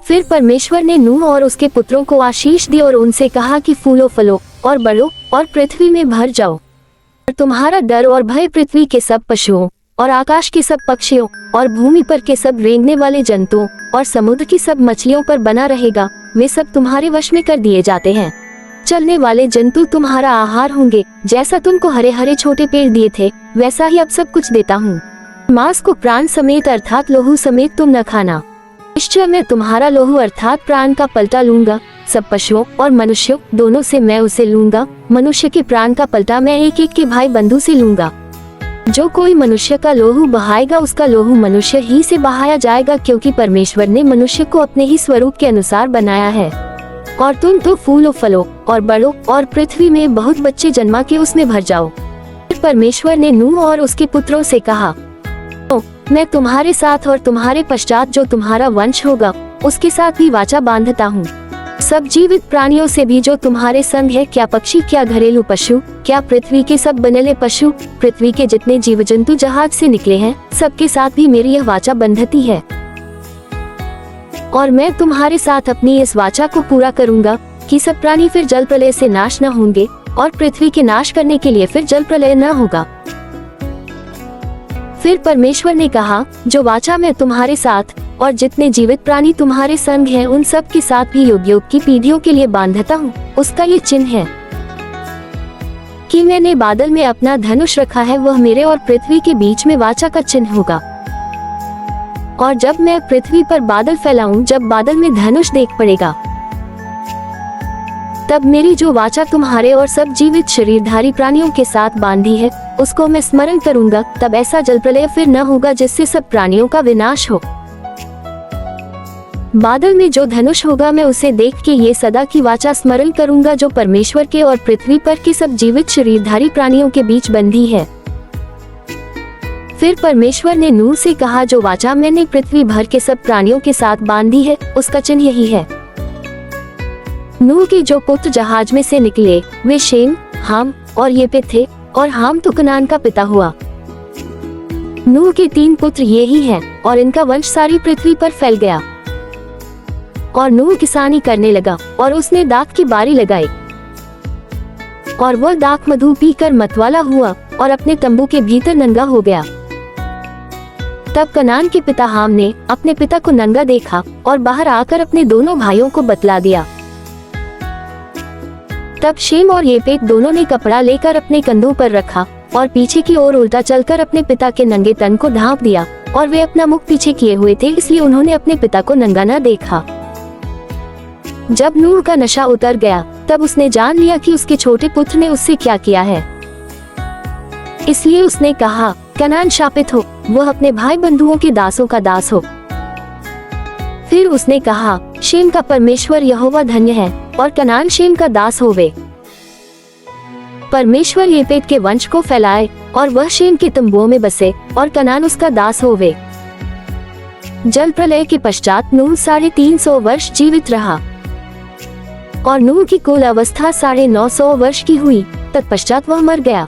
फिर परमेश्वर ने नूह और उसके पुत्रों को आशीष दी और उनसे कहा कि फूलो फलो और बढ़ो और पृथ्वी में भर जाओ, और तुम्हारा डर और भय पृथ्वी के सब पशुओं और आकाश के सब पक्षियों और भूमि पर के सब रेंगने वाले जंतुओं और समुद्र की सब मछलियों पर बना रहेगा। वे सब तुम्हारे वश में कर दिए जाते हैं। चलने वाले जंतु तुम्हारा आहार होंगे। जैसा तुमको हरे हरे छोटे पेड़ दिए थे, वैसा ही अब सब कुछ देता हूँ। मांस को प्राण समेत अर्थात लोहू समेत तुम न खाना। निश्चय मैं तुम्हारा लोहू अर्थात प्राण का पलटा लूंगा। सब पशुओं और मनुष्यों दोनों से मैं उसे लूंगा। मनुष्य के प्राण का पलटा मैं एक एक के भाई बंधु से लूंगा। जो कोई मनुष्य का लोहू बहाएगा, उसका लोहू मनुष्य ही से बहाया जाएगा, क्योंकि परमेश्वर ने मनुष्य को अपने ही स्वरूप के अनुसार बनाया है। और तुम तो फूलो फलो और बढ़ो और पृथ्वी में बहुत बच्चे जन्मा के उसमें भर जाओ। फिर परमेश्वर ने नूह और उसके पुत्रों से कहा, मैं तुम्हारे साथ और तुम्हारे पश्चात जो तुम्हारा वंश होगा उसके साथ भी वाचा बांधता हूँ। सब जीवित प्राणियों से भी जो तुम्हारे संग है, क्या पक्षी, क्या घरेलू पशु, क्या पृथ्वी के सब बनेले पशु, पृथ्वी के जितने जीव जंतु जहाज से निकले हैं, सबके साथ भी मेरी यह वाचा बंधती है। और मैं तुम्हारे साथ अपनी इस वाचा को पूरा करूंगा कि सब प्राणी फिर जल प्रलय से नाश न होंगे, और पृथ्वी के नाश करने के लिए फिर जल प्रलय न होगा। फिर परमेश्वर ने कहा, जो वाचा मैं तुम्हारे साथ और जितने जीवित प्राणी तुम्हारे संग हैं, उन सब के साथ भी युग युग की पीढ़ियों के लिए बांधता हूँ, उसका ये चिन्ह है कि मैंने बादल में अपना धनुष रखा है। वह मेरे और पृथ्वी के बीच में वाचा का चिन्ह होगा। और जब मैं पृथ्वी पर बादल फैलाऊं, जब बादल में धनुष देख पड़ेगा, तब मेरी जो वाचा तुम्हारे और सब जीवित शरीरधारी प्राणियों के साथ बांधी है, उसको मैं स्मरण करूंगा। तब ऐसा जल प्रलय फिर न होगा जिससे सब प्राणियों का विनाश हो। बादल में जो धनुष होगा, मैं उसे देख के ये सदा की वाचा स्मरण करूंगा, जो परमेश्वर के और पृथ्वी पर के सब जीवित शरीरधारी प्राणियों के बीच बंधी है। फिर परमेश्वर ने नूह से कहा, जो वाचा मैंने पृथ्वी भर के सब प्राणियों के साथ बांधी है, उसका चिन्ह यही है। नूह के जो पुत्र जहाज में से निकले, वे शेम, हाम और येपेत थे, और हाम तो कनान का पिता हुआ। नूह के 3 पुत्र ये ही हैं, और इनका वंश सारी पृथ्वी पर फैल गया। और नूह किसानी करने लगा, और उसने दाख की बारी लगाई, और वह दाख मधु पीकर मतवाला हुआ, और अपने तंबू के भीतर नंगा हो गया। तब कनान के पिता हाम ने अपने पिता को नंगा देखा, और बाहर आकर अपने दोनों भाइयों को बतला दिया। तब शेम और येपेत दोनों ने कपड़ा लेकर अपने कंधों पर रखा, और पीछे की ओर उल्टा चलकर अपने पिता के नंगे तन को ढांप दिया। और वे अपना मुख पीछे किए हुए थे, इसलिए उन्होंने अपने पिता को नंगा न देखा। जब नूह का नशा उतर गया, तब उसने जान लिया कि उसके छोटे पुत्र ने उससे क्या किया है। इसलिए उसने कहा, कनान शापित हो, वह अपने भाई बंधुओं के दासों का दास हो। फिर उसने कहा, शेम का परमेश्वर यहोवा धन्य है, और कनान शेम का दास होवे। परमेश्वर येपेत के वंश को फैलाए, और वह शेम के तंबुओं में बसे, और कनान उसका दास होवे। जल प्रलय के पश्चात नूह 350 वर्ष जीवित रहा, और नूह की कुल अवस्था 950 वर्ष की हुई। तत्पश्चात वह मर गया।